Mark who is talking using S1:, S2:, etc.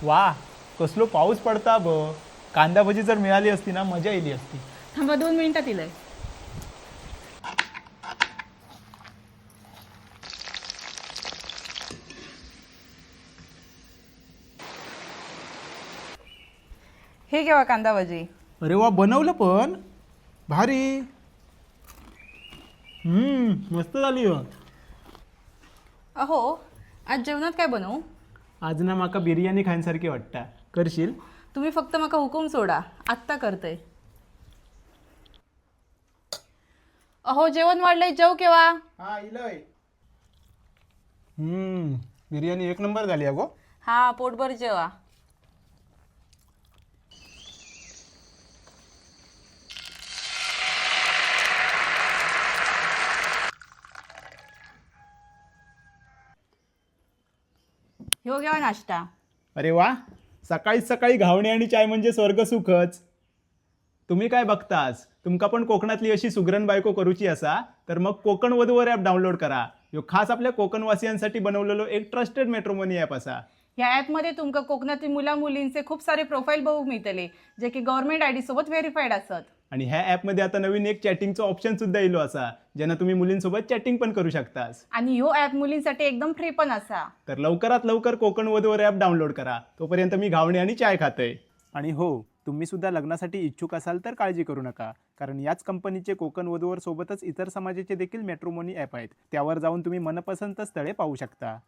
S1: वा, कसलो पाऊस पडता ब. कांदा भजी जर मिळाली असती ना मजा येईल असती.
S2: थांबा 2 मिनिटात इलंय. हे घेवा कांदा भजी.
S1: अरे वा, बनवलं पण भारी. मस्त झाली हो.
S2: अहो, आज जेवणात काय बनवू?
S1: आज ना माका बिर्याणी खाण्यासारखी वाटता. करशील?
S2: तुम्ही फक्त माका हुकूम सोडा, आत्ता करतय. अहो, जेवण वाढलंय, जेव केव्हा?
S1: हा इलय. बिर्याणी एक नंबर झाली अगो.
S2: हा, पोटभर जेवा. ह्यो घ्यावा नाश्ता.
S1: अरे वा, सकाळी सकाळी घावणे आणि चाय म्हणजे स्वर्ग सुखच. तुम्ही काय बघतास? तुमका पण कोकणातली अशी सुगरण बायको करूची असा तर मग कोकण वधूवर ॲप डाउनलोड करा. ह्यो खास आपल्या कोकणवासियांसाठी बनवलेलो एक ट्रस्टेड मॅट्रिमोनी ॲप असा.
S2: या ॲपमध्ये तुमका कोकणातील मुला मुलींचे खूप सारे प्रोफाईल बघूक मिळतले, जे की गव्हर्नमेंट आयडी सोबत व्हेरीफाईड असत.
S1: आणि ह्या ॲपमध्ये आता नवीन एक चॅटिंगचं ऑप्शन सुद्धा येलो असा, ज्यांना तुम्ही मुलींसोबत चॅटिंग पण करू शकतास.
S2: आणि ह्यो ॲप मुलींसाठी एकदम फ्री पण असा.
S1: तर लवकरात लवकर कोकण वधूवर ॲप डाउनलोड करा. तोपर्यंत मी घावणे आणि चाय खातोय. आणि हो, तुम्ही सुद्धा लग्नासाठी इच्छुक असाल तर काळजी करू नका, कारण याच कंपनीचे कोकण वधूवर सोबतच इतर समाजाचे देखील मॅट्रिमोनी ॲप आहेत. त्यावर जाऊन तुम्ही मनपसंत स्थळे पाहू शकता.